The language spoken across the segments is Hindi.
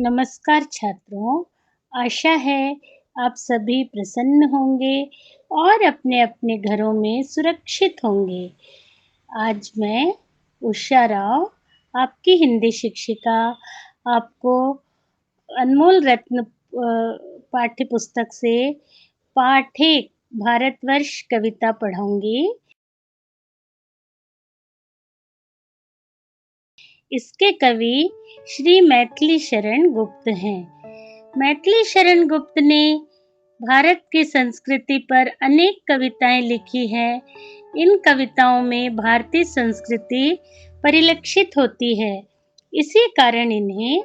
नमस्कार छात्रों, आशा है आप सभी प्रसन्न होंगे और अपने-अपने घरों में सुरक्षित होंगे। आज मैं उषा राव, आपकी हिंदी शिक्षिका, आपको अनमोल रत्न पाठ्य पुस्तक से पाठ 1 भारतवर्ष कविता पढ़ाऊँगी। इसके कवि श्री मैथिली शरण गुप्त हैं। मैथिली शरण गुप्त ने भारत की संस्कृति पर अनेक कविताएं लिखी हैं। इन कविताओं में भारतीय संस्कृति परिलक्षित होती है। इसी कारण इन्हें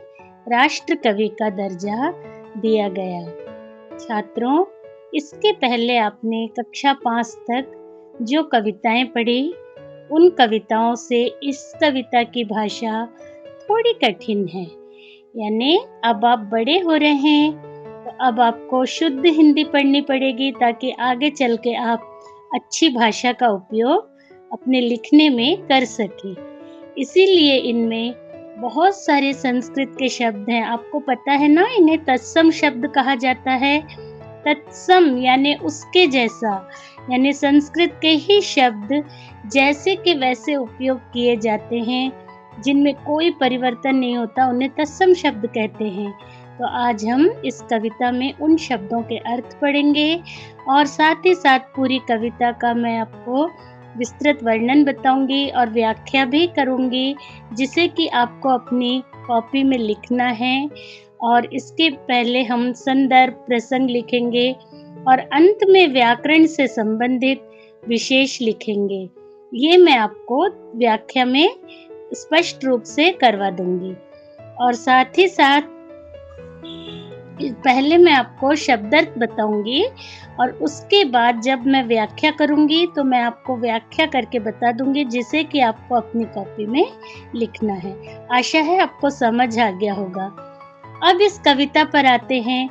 राष्ट्र कवि का दर्जा दिया गया। छात्रों, इसके पहले आपने कक्षा 5 तक जो कविताएं पढ़ी, उन कविताओं से इस कविता की भाषा थोड़ी कठिन है। यानी अब आप बड़े हो रहे हैं, तो अब आपको शुद्ध हिंदी पढ़नी पड़ेगी ताकि आगे चल के आप अच्छी भाषा का उपयोग अपने लिखने में कर सकें। इसीलिए इनमें बहुत सारे संस्कृत के शब्द हैं। आपको पता है ना, इन्हें तत्सम शब्द कहा जाता है। तत्सम यानी उसके जैसा, यानी संस्कृत के ही शब्द जैसे के वैसे उपयोग किए जाते हैं, जिनमें कोई परिवर्तन नहीं होता, उन्हें तत्सम शब्द कहते हैं। तो आज हम इस कविता में उन शब्दों के अर्थ पढ़ेंगे और साथ ही साथ पूरी कविता का मैं आपको विस्तृत वर्णन बताऊंगी और व्याख्या भी करूंगी, जिसे कि आपको अपनी कॉपी में लिखना है। और इसके पहले हम संदर्भ, प्रसंग लिखेंगे और अंत में व्याकरण से संबंधित विशेष लिखेंगे। ये मैं आपको व्याख्या में स्पष्ट रूप से करवा दूंगी। और साथ ही साथ पहले मैं आपको शब्दार्थ बताऊंगी और उसके बाद जब मैं व्याख्या करूंगी तो मैं आपको व्याख्या करके बता दूंगी, जिसे कि आपको अपनी कॉपी में लिखना है। आशा है आपको समझ आ गया होगा। अब इस कविता पर आते हैं।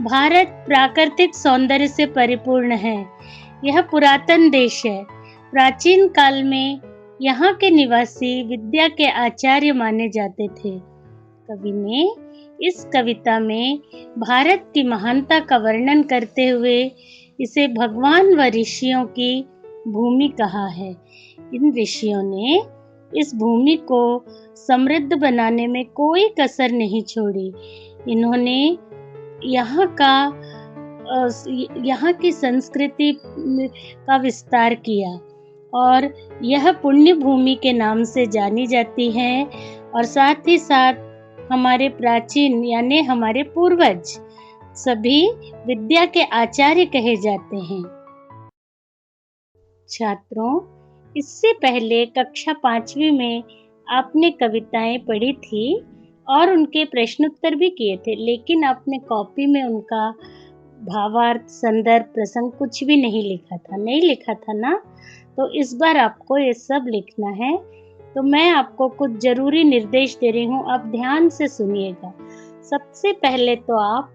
भारत प्राकृतिक सौंदर्य से परिपूर्ण है। यह पुरातन देश है। प्राचीन काल में यहाँ के निवासी विद्या के आचार्य माने जाते थे। कवि ने इस कविता में भारत की महानता का वर्णन करते हुए इसे भगवान व ऋषियों की भूमि कहा है। इन ऋषियों ने इस भूमि को समृद्ध बनाने में कोई कसर नहीं छोड़ी। इन्होंने यहाँ की संस्कृति का विस्तार किया और यह पुण्य भूमि के नाम से जानी जाती है। और साथ ही साथ हमारे प्राचीन यानी हमारे पूर्वज सभी विद्या के आचार्य कहे जाते हैं। छात्रों, इससे पहले कक्षा 5वीं में आपने कविताएं पढ़ी थी और उनके प्रश्नोत्तर भी किए थे, लेकिन आपने कॉपी में उनका भावार्थ, संदर्भ, प्रसंग कुछ भी नहीं लिखा था ना? तो इस बार आपको ये सब लिखना है। तो मैं आपको कुछ जरूरी निर्देश दे रही हूँ, आप ध्यान से सुनिएगा। सबसे पहले तो आप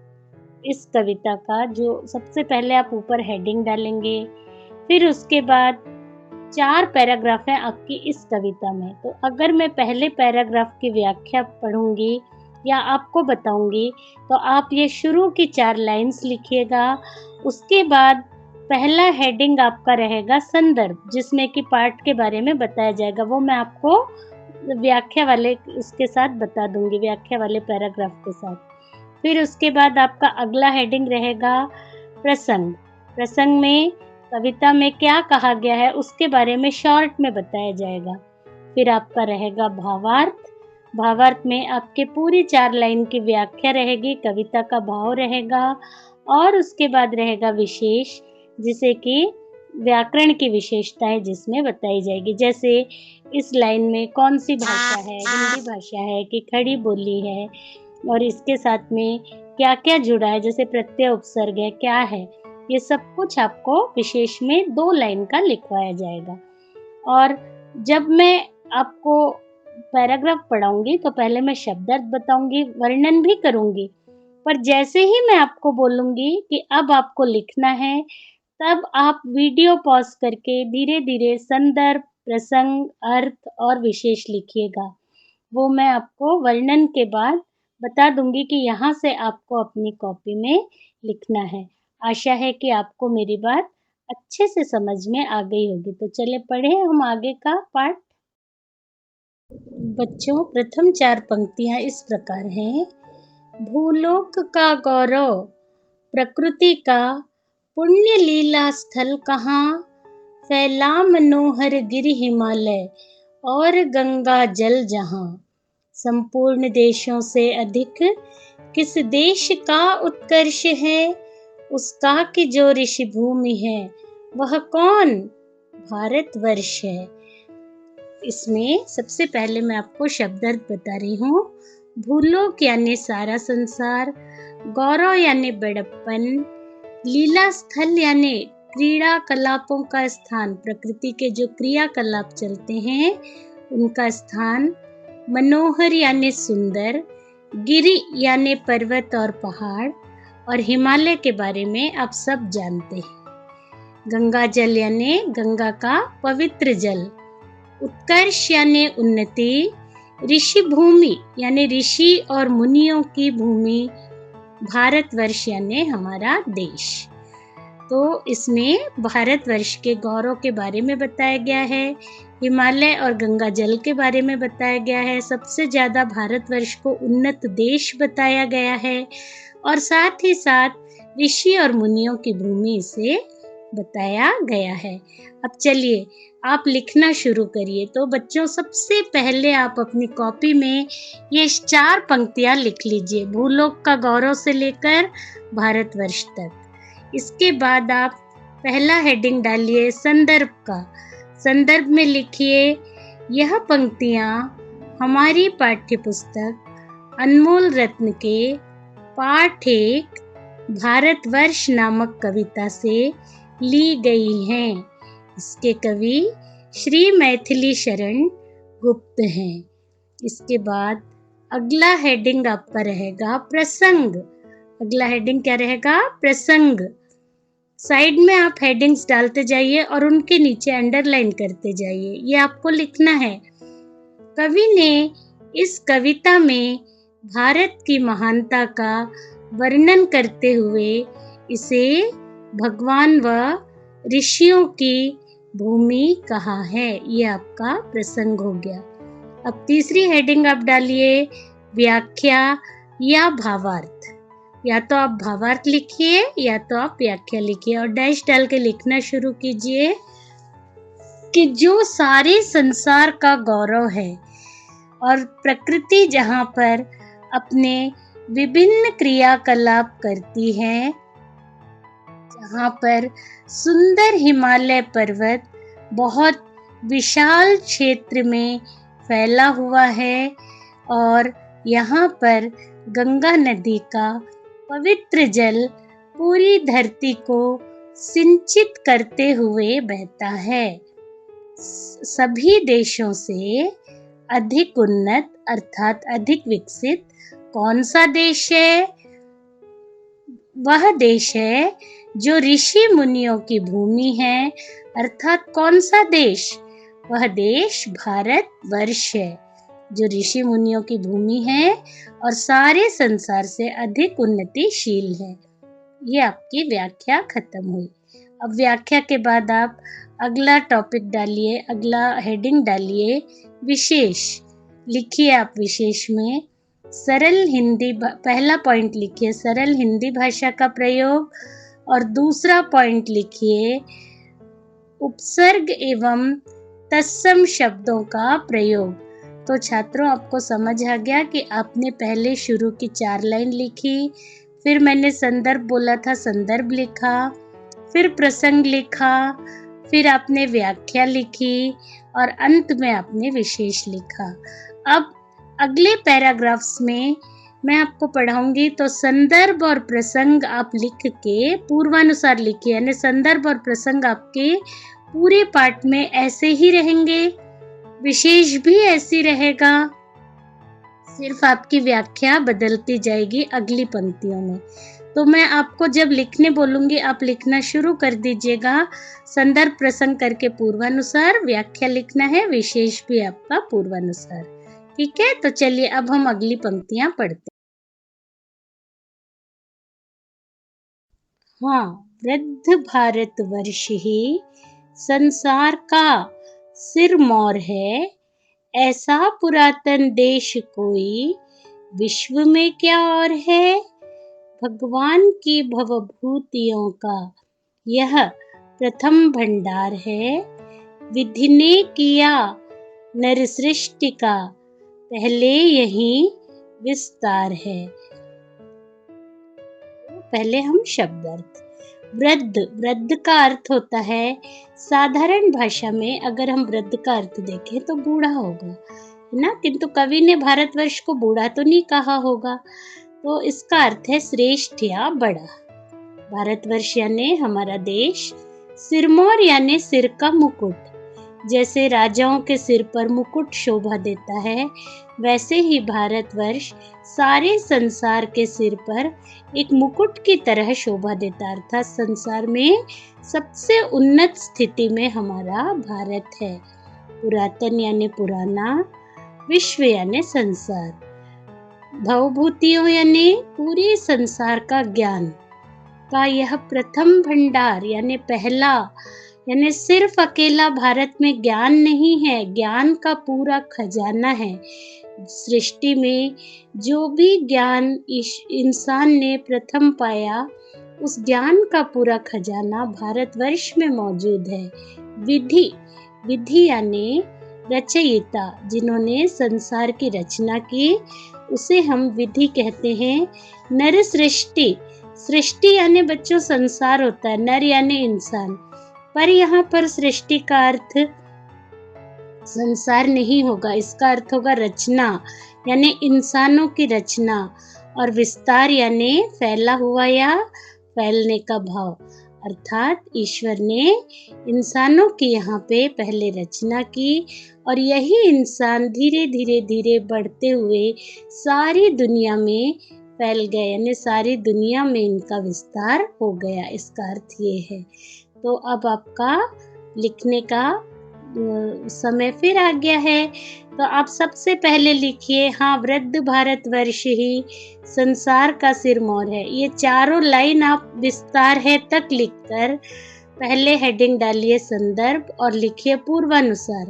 इस कविता का सबसे पहले आप ऊपर हेडिंग डालेंगे, फिर उसके बाद 4 पैराग्राफ हैं आपकी इस कविता में। तो अगर मैं पहले पैराग्राफ की व्याख्या पढ़ूंगी या आपको बताऊंगी, तो आप ये शुरू की 4 लाइन्स लिखिएगा। उसके बाद पहला हेडिंग आपका रहेगा संदर्भ, जिसमें कि पाठ के बारे में बताया जाएगा। वो मैं आपको व्याख्या वाले इसके साथ बता दूंगी, व्याख्या वाले पैराग्राफ के साथ। फिर उसके बाद आपका अगला हेडिंग रहेगा प्रसंग। प्रसंग में कविता में क्या कहा गया है उसके बारे में शॉर्ट में बताया जाएगा। फिर आपका रहेगा भावार्थ। भावार्थ में आपके पूरी 4 लाइन की व्याख्या रहेगी, कविता का भाव रहेगा। और उसके बाद रहेगा विशेष, जिसे कि व्याकरण की विशेषताएं जिसमें बताई जाएगी। जैसे इस लाइन में कौन सी भाषा है, हिंदी भाषा है कि खड़ी बोली है, और इसके साथ में क्या क्या जुड़ा है, जैसे प्रत्यय, उपसर्ग है, क्या है, ये सब कुछ आपको विशेष में 2 लाइन का लिखवाया जाएगा। और जब मैं आपको पैराग्राफ पढ़ाऊंगी तो पहले मैं शब्दार्थ बताऊंगी, वर्णन भी करूंगी, पर जैसे ही मैं आपको बोलूंगी कि अब आपको लिखना है, तब आप वीडियो पॉज करके धीरे धीरे संदर्भ, प्रसंग, अर्थ और विशेष लिखिएगा। वो मैं आपको वर्णन के बाद बता दूंगी कि यहाँ से आपको अपनी कॉपी में लिखना है। आशा है कि आपको मेरी बात अच्छे से समझ में आ गई होगी। तो चलिए पढ़े हम आगे का पाठ। बच्चों, प्रथम 4 पंक्तियाँ इस प्रकार हैं। भूलोक का गौरव, प्रकृति का पुण्य लीला स्थल कहाँ, फैला मनोहर गिरि हिमालय और गंगा जल जहाँ। संपूर्ण देशों से अधिक किस देश का उत्कर्ष है, उसका कि जो ऋषि भूमि है वह कौन, भारतवर्ष है। इसमें सबसे पहले मैं आपको शब्दार्थ बता रही हूँ। भूलोक यानी सारा संसार, गौरव यानी बड़प्पन, लीला स्थल यानी क्रीड़ा कलापों का स्थान, प्रकृति के जो क्रियाकलाप चलते हैं उनका स्थान, मनोहर यानी सुंदर, गिरि यानी पर्वत और पहाड़, और हिमालय के बारे में आप सब जानते हैं। गंगा जल यानी गंगा का पवित्र जल, उत्कर्ष यानी उन्नति, ऋषि भूमि यानी ऋषि और मुनियों की भूमि, भारतवर्ष यानी हमारा देश। तो इसमें भारतवर्ष के गौरव के बारे में बताया गया है, हिमालय और गंगा जल के बारे में बताया गया है, सबसे ज़्यादा भारतवर्ष को उन्नत देश बताया गया है, और साथ ही साथ ऋषि और मुनियों की भूमि इसे बताया गया है। अब चलिए आप लिखना शुरू करिए। तो बच्चों, सबसे पहले आप अपनी कॉपी में ये 4 पंक्तियाँ लिख लीजिए, भूलोक का गौरव से लेकर भारतवर्ष तक। इसके बाद आप पहला हेडिंग डालिए संदर्भ का। संदर्भ में लिखिए, यह पंक्तियाँ हमारी पाठ्य पुस्तक अनमोल रत्न के पाठ 1 भारतवर्ष नामक कविता से ली गई हैं। इसके कवि श्री मैथिली शरण गुप्त हैं। इसके बाद अगला हेडिंग आपका रहेगा प्रसंग। अगला हेडिंग क्या रहेगा, प्रसंग। साइड में आप हेडिंग्स डालते जाइए और उनके नीचे अंडरलाइन करते जाइए, ये आपको लिखना है। कवि ने इस कविता में भारत की महानता का वर्णन करते हुए इसे भगवान व ऋषियों की भूमि कहा है। ये आपका प्रसंग हो गया। अब तीसरी हेडिंग आप डालिए व्याख्या या भावार्थ। या तो आप भावार्थ लिखिए या तो आप व्याख्या लिखिए, और डैश डाल के लिखना शुरू कीजिए कि जो सारे संसार का गौरव है और प्रकृति जहाँ पर अपने विभिन्न क्रियाकलाप करती है, जहाँ पर सुंदर हिमालय पर्वत बहुत विशाल क्षेत्र में फैला हुआ है, और यहाँ पर गंगा नदी का पवित्र जल पूरी धरती को सिंचित करते हुए बहता है। सभी देशों से अधिक उन्नत अर्थात अधिक विकसित कौन सा देश है? वह देश है जो ऋषि मुनियों की भूमि है, अर्थात कौन सा देश? वह देश भारतवर्ष है, जो ऋषि मुनियों की भूमि है और सारे संसार से अधिक उन्नतिशील है। ये आपकी व्याख्या खत्म हुई। अब व्याख्या के बाद आप अगला टॉपिक डालिए, अगला हेडिंग डालिए विशेष। लिखिए आप विशेष में सरल हिंदी, पहला पॉइंट लिखिए सरल हिंदी भाषा का प्रयोग, और दूसरा पॉइंट लिखिए उपसर्ग एवं तत्सम शब्दों का प्रयोग। तो छात्रों, आपको समझ आ गया कि आपने पहले शुरू की 4 लाइन लिखी, फिर मैंने संदर्भ बोला था, संदर्भ लिखा, फिर प्रसंग लिखा, फिर आपने व्याख्या लिखी, और अंत में आपने विशेष लिखा। अब अगले पैराग्राफ्स में मैं आपको पढ़ाऊंगी, तो संदर्भ और प्रसंग आप लिख के पूर्वानुसार लिखिए, यानी संदर्भ और प्रसंग आपके पूरे पाठ में ऐसे ही रहेंगे, विशेष भी ऐसी रहेगा, सिर्फ आपकी व्याख्या बदलती जाएगी अगली पंक्तियों में। तो मैं आपको जब लिखने बोलूंगी आप लिखना शुरू कर दीजिएगा, संदर्भ प्रसंग करके पूर्वानुसार, व्याख्या लिखना है, विशेष भी आपका पूर्वानुसार। ठीक है, तो चलिए अब हम अगली पंक्तियां पढ़ते हैं। हाँ, वृद्ध भारतवर्ष ही संसार का सिरमौर है, ऐसा पुरातन देश कोई विश्व में क्या और है। भगवान की भवभूतियों का यह प्रथम भंडार है, विधि ने किया नर सृष्टि का पहले यही विस्तार है। पहले हम शब्द अर्थ। वृद्ध, वृद्ध का अर्थ होता है, साधारण भाषा में अगर हम वृद्ध का अर्थ देखें तो बूढ़ा होगा, है ना, किंतु कवि ने भारतवर्ष को बूढ़ा तो नहीं कहा होगा, तो इसका अर्थ है श्रेष्ठ या बड़ा। भारतवर्ष यानी हमारा देश, सिरमौर यानी सिर का मुकुट। जैसे राजाओं के सिर पर मुकुट शोभा देता है, वैसे ही भारतवर्ष सारे संसार के सिर पर एक मुकुट की तरह शोभा देता, अर्थात संसार में सबसे उन्नत स्थिति में हमारा भारत है। पुरातन यानी पुराना, विश्व यानी संसार, भवभूतियों यानी पूरे संसार का ज्ञान का यह प्रथम भंडार यानी पहला, यानी सिर्फ अकेला भारत में ज्ञान नहीं है, ज्ञान का पूरा खजाना है। सृष्टि में जो भी ज्ञान इंसान ने प्रथम पाया, उस ज्ञान का पूरा खजाना भारतवर्ष में मौजूद है। विधि, विधि यानी रचयिता, जिन्होंने संसार की रचना की, उसे हम विधि कहते हैं। नर सृष्टि, सृष्टि यानी बच्चों संसार होता है, नर यानी इंसान, पर यहाँ पर सृष्टि का अर्थ संसार नहीं होगा, इसका अर्थ होगा रचना, यानी इंसानों की रचना, और विस्तार यानी फैला हुआ या फैलने का भाव, अर्थात ईश्वर ने इंसानों की यहाँ पे पहले रचना की और यही इंसान धीरे धीरे धीरे बढ़ते हुए सारी दुनिया में फैल गए, यानी सारी दुनिया में इनका विस्तार हो गया, इसका अर्थ ये है। तो अब आपका लिखने का समय फिर आ गया है, तो आप सबसे पहले लिखिए, हाँ, वृद्ध भारतवर्ष ही संसार का सिरमौर है। ये चारों लाइन आप विस्तार है तक लिखकर पहले हेडिंग डालिए संदर्भ और लिखिए पूर्वानुसार,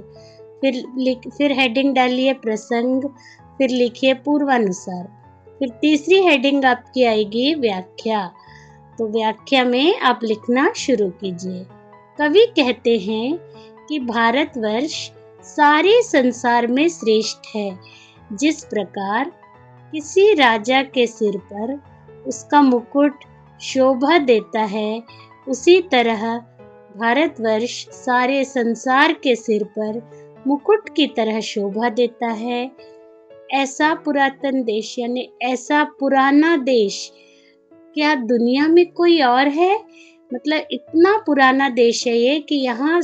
फिर हेडिंग डालिए प्रसंग, फिर लिखिए पूर्वानुसार, फिर तीसरी हेडिंग आपकी आएगी व्याख्या। तो व्याख्या में आप लिखना शुरू कीजिए। कवि कहते हैं कि भारतवर्ष सारे संसार में श्रेष्ठ है। जिस प्रकार किसी राजा के सिर पर उसका मुकुट शोभा देता है, उसी तरह भारतवर्ष सारे संसार के सिर पर मुकुट की तरह शोभा देता है। ऐसा पुरातन देश यानी ऐसा पुराना देश क्या दुनिया में कोई और है? मतलब इतना पुराना देश है ये कि यहाँ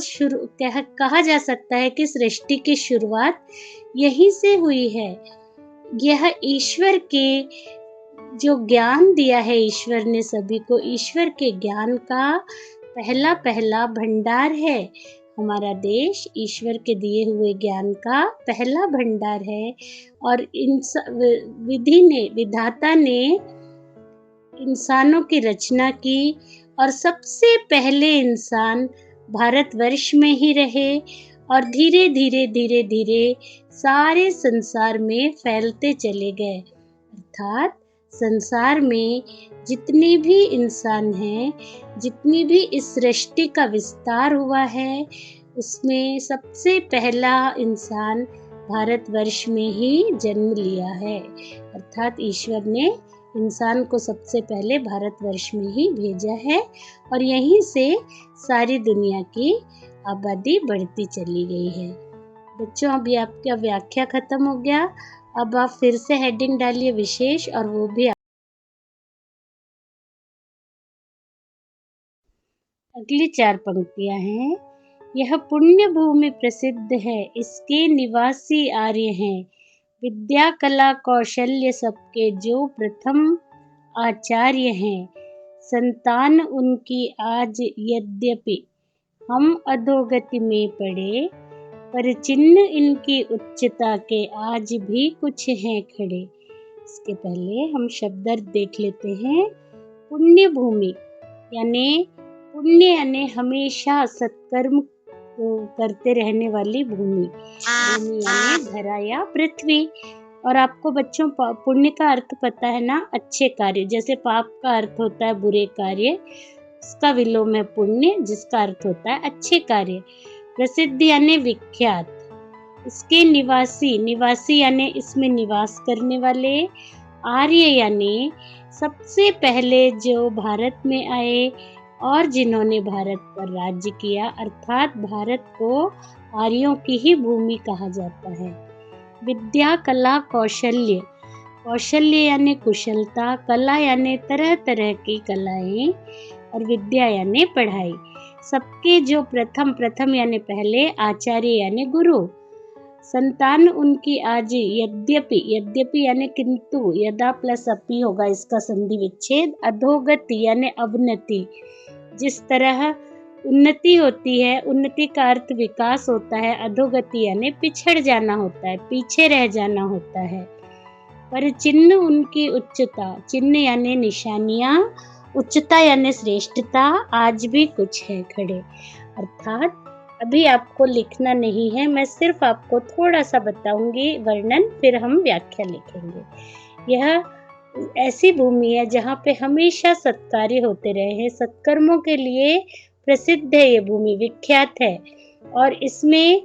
कहा जा सकता है कि सृष्टि की शुरुआत यहीं से हुई है। यह ईश्वर के जो ज्ञान दिया है, ईश्वर ने सभी को, ईश्वर के ज्ञान का पहला पहला भंडार है। हमारा देश ईश्वर के दिए हुए ज्ञान का पहला भंडार है और विधाता ने इंसानों की रचना की और सबसे पहले इंसान भारतवर्ष में ही रहे और धीरे धीरे धीरे धीरे सारे संसार में फैलते चले गए। अर्थात संसार में जितने भी इंसान हैं, जितनी भी इस सृष्टि का विस्तार हुआ है, उसमें सबसे पहला इंसान भारतवर्ष में ही जन्म लिया है। अर्थात ईश्वर ने इंसान को सबसे पहले भारतवर्ष में ही भेजा है और यहीं से सारी दुनिया की आबादी बढ़ती चली गई है। बच्चों, अभी आपका व्याख्या खत्म हो गया। अब आप फिर से हेडिंग डालिए विशेष, और वो भी अगली 4 पंक्तियां हैं। यह पुण्य भूमि प्रसिद्ध है, इसके निवासी आर्य हैं, विद्या कला कौशल्य सबके जो प्रथम आचार्य हैं। संतान उनकी आज यद्यपि हम अधोगति में पड़े, पर चिन्ह इनकी उच्चता के आज भी कुछ हैं खड़े। इसके पहले हम शब्दार्थ देख लेते हैं। पुण्य भूमि, यानी पुण्य यानी हमेशा सत्कर्म करते रहने वाली भूमि। भूमि यानी धरा या पृथ्वी। और आपको बच्चों पुण्य का अर्थ पता है ना, अच्छे कार्य। जैसे पाप का अर्थ होता है बुरे कार्य, इसका विलोम है पुण्य, जिसका अर्थ होता है अच्छे कार्य। प्रसिद्ध यानी विख्यात। इसके निवासी, निवासी यानी इसमें निवास करने वाले। आर्य यानी सबसे पहले जो भारत में आए और जिन्होंने भारत पर राज्य किया, अर्थात भारत को आर्यों की ही भूमि कहा जाता है। विद्या, कला, कौशल्य। कौशल्य यानी कुशलता, कला यानी तरह तरह की कलाएं, और विद्या यानी पढ़ाई। सबके जो प्रथम यानी पहले, आचार्य यानी गुरु। संतान उनकी आज यद्यपि, यद्यपि यानी किंतु, यदा प्लस अपि होगा इसका संधि विच्छेद। अधोगति यानी अवनति। जिस तरह उन्नति होती है, उन्नति का अर्थ विकास होता है, अधोगति यानी पिछड़ जाना होता है, पीछे रह जाना होता है। पर चिन्ह उनकी उच्चता, चिन्ह यानी निशानियां, उच्चता यानी श्रेष्ठता, आज भी कुछ है खड़े। अर्थात अभी आपको लिखना नहीं है, मैं सिर्फ आपको थोड़ा सा बताऊंगी वर्णन, फिर हम व्याख्या लिखेंगे। यह ऐसी भूमि है जहाँ पे हमेशा सत्कार्य होते रहे हैं, सत्कर्मों के लिए प्रसिद्ध है ये भूमि, विख्यात है। और इसमें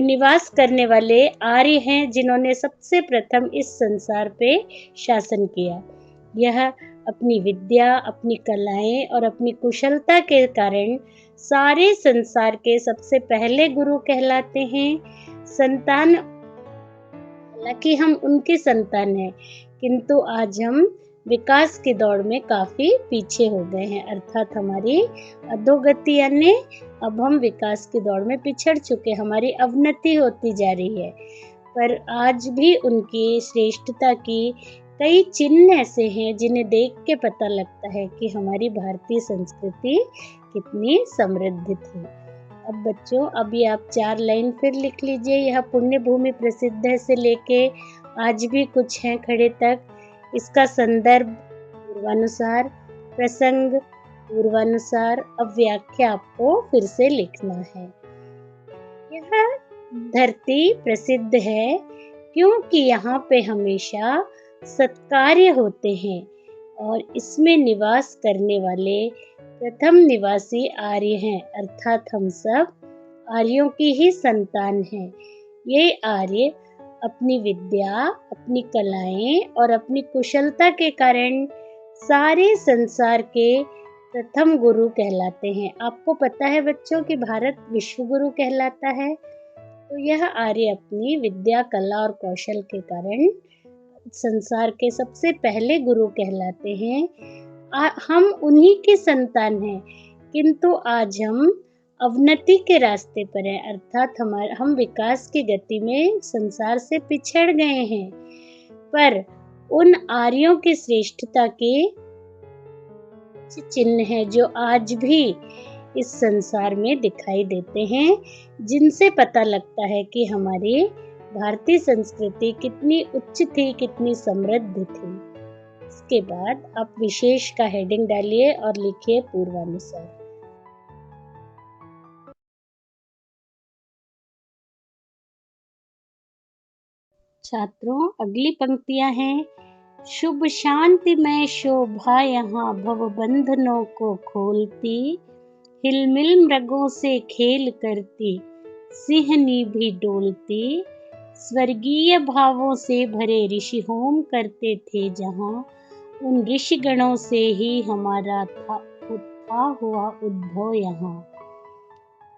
निवास करने वाले आर्य हैं, जिन्होंने सबसे प्रथम इस संसार पे शासन किया। यह अपनी विद्या, अपनी कलाएं और अपनी कुशलता के कारण सारे संसार के सबसे पहले गुरु कहलाते हैं। संतान, हालांकि हम उनके संतान हैं, किंतु आज हम विकास की दौड़ में काफी पीछे हो गए हैं, अर्थात हमारी अधोगति यानी अब हम विकास की दौड़ में पिछड़ चुके, हमारी अवनति होती जा रही है। पर आज भी उनकी श्रेष्ठता की कई चिन्ह ऐसे हैं जिन्हें देख के पता लगता है कि हमारी भारतीय संस्कृति कितनी समृद्ध थी। अब बच्चों, अभी आप 4 लाइन फिर लिख लीजिए। यह पुण्य भूमि प्रसिद्ध है से लेके आज भी कुछ है खड़े तक। इसका संदर्भ पूर्वानुसार, प्रसंग पूर्वानुसार। अब व्याख्या आपको फिर से लिखना है। यह धरती प्रसिद्ध है क्योंकि यहाँ पे हमेशा सत्कार्य होते हैं और इसमें निवास करने वाले प्रथम निवासी आर्य हैं, अर्थात हम सब आर्यों की ही संतान हैं। ये आर्य अपनी विद्या, अपनी कलाएं और अपनी कुशलता के कारण सारे संसार के प्रथम गुरु कहलाते हैं। आपको पता है बच्चों कि भारत विश्व गुरु कहलाता है, तो यह आर्य अपनी विद्या, कला और कौशल के कारण संसार के सबसे पहले गुरु कहलाते हैं। हम उन्हीं के संतान हैं, किंतु आज हम अवनति के रास्ते पर हैं, अर्थात हम विकास की गति में संसार से पिछड़ गए हैं। पर उन आर्यों की श्रेष्ठता के चिन्ह हैं जो आज भी इस संसार में दिखाई देते हैं, जिनसे पता लगता है कि हमारी भारतीय संस्कृति कितनी उच्च थी, कितनी समृद्ध थी। इसके बाद आप विशेष का हेडिंग डालिए और लिखिए पूर्वानुसार। छात्रों, अगली पंक्तियां हैं। शुभ शांतिमय शोभा यहाँ भव बंधनों को खोलती, हिलमिल मृगों से खेल करती, सिंहनी भी डोलती, स्वर्गीय भावों से भरे ऋषि होम करते थे जहाँ, उन ऋषि गणों से ही हमारा था हुआ उद्भव यहाँ।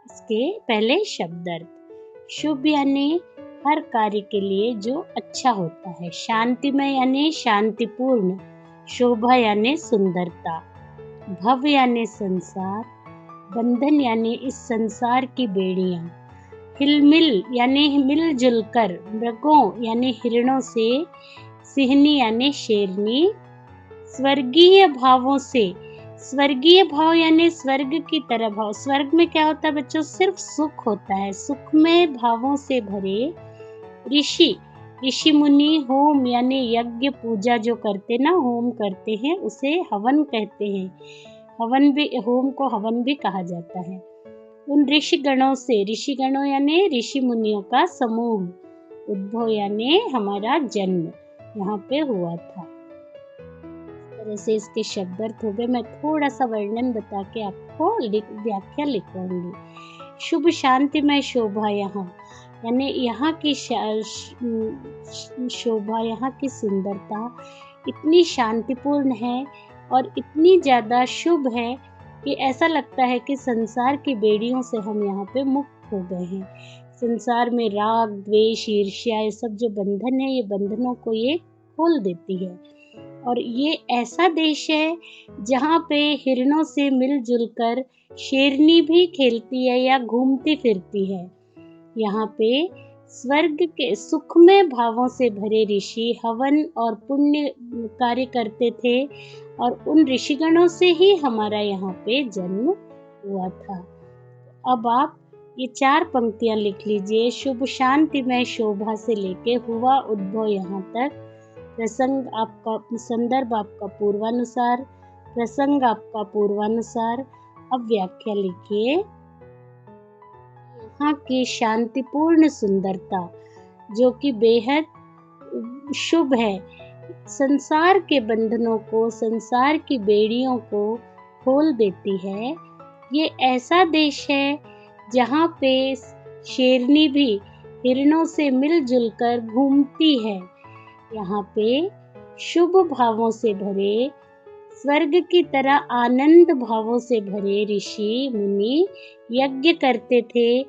इसके पहले शब्दार्थ। शुभ यानी हर कार्य के लिए जो अच्छा होता है, शांतिमय यानी शांतिपूर्ण, शोभा यानी सुंदरता, भव यानी संसार, बंधन यानी इस संसार की बेड़ियां, हिलमिल यानी मिलजुल कर, मृगों यानी हिरणों से, सिंहनी यानी शेरनी, स्वर्गीय भावों से, स्वर्गीय भाव यानी स्वर्ग की तरह भाव। स्वर्ग में क्या होता है बच्चों? सिर्फ सुख होता है। सुखमय भावों से भरे ऋषि, ऋषि मुनि, होम यानी यज्ञ पूजा जो करते ना, होम करते हैं, उसे हवन कहते हैं। होम को हवन भी कहा जाता है। उन ऋषिगणों से, ऋषिगणों यानी ऋषि मुनियों का समूह, उद्भव यानी हमारा जन्म यहाँ पे हुआ था। इस तरह से इसके शब्द अर्थ हो गए। मैं थोड़ा सा वर्णन बता के आपको व्याख्या लिखवाऊंगी। शुभ शांतिमय शोभा यहाँ, यानी यहाँ की शोभा, यहाँ की सुंदरता इतनी शांतिपूर्ण है और इतनी ज़्यादा शुभ है कि ऐसा लगता है कि संसार की बेड़ियों से हम यहाँ पे मुक्त हो गए हैं। संसार में राग, द्वेष, ईर्ष्या, ये सब जो बंधन है, ये बंधनों को ये खोल देती है। और ये ऐसा देश है जहाँ पे हिरणों से मिलजुल कर शेरनी भी खेलती है या घूमती फिरती है। यहाँ पे स्वर्ग के सुखमय भावों से भरे ऋषि हवन और पुण्य कार्य करते थे और उन ऋषिगणों से ही हमारा यहाँ पे जन्म हुआ था। अब आप ये 4 पंक्तियां लिख लीजिए। शुभ शांतिमय शोभा से लेके हुआ उद्भव यहाँ तक। प्रसंग आपका, संदर्भ आपका पूर्वानुसार, प्रसंग आपका पूर्वानुसार। अब व्याख्या लिखिए। यहाँ की शांतिपूर्ण सुंदरता जो कि बेहद शुभ है, संसार के बंधनों को, संसार की बेड़ियों को खोल देती है। ये ऐसा देश है जहाँ पे शेरनी भी हिरणों से मिलजुल कर घूमती है। यहाँ पे शुभ भावों से भरे, स्वर्ग की तरह आनंद भावों से भरे ऋषि मुनि यज्ञ करते थे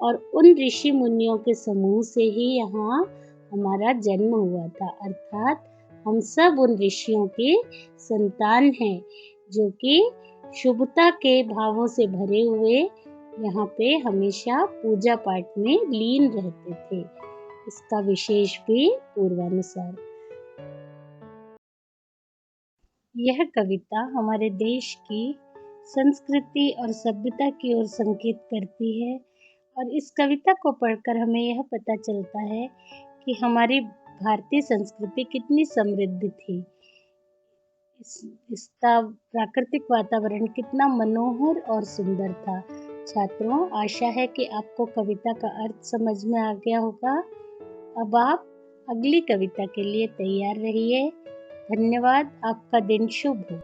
और उन ऋषि मुनियों के समूह से ही यहाँ हमारा जन्म हुआ था। अर्थात हम सब उन ऋषियों की संतान हैं जो कि शुभता के भावों से भरे हुए यहाँ पे हमेशा पूजा पाठ में लीन रहते थे। इसका विशेष भी पूर्वानुसार। यह कविता हमारे देश की संस्कृति और सभ्यता की ओर संकेत करती है और इस कविता को पढ़कर हमें यह पता चलता है कि हमारी भारतीय संस्कृति कितनी समृद्ध थी। इसका प्राकृतिक वातावरण कितना मनोहर और सुंदर था। छात्रों, आशा है कि आपको कविता का अर्थ समझ में आ गया होगा। अब आप अगली कविता के लिए तैयार रहिए। धन्यवाद। आपका दिन शुभ हो।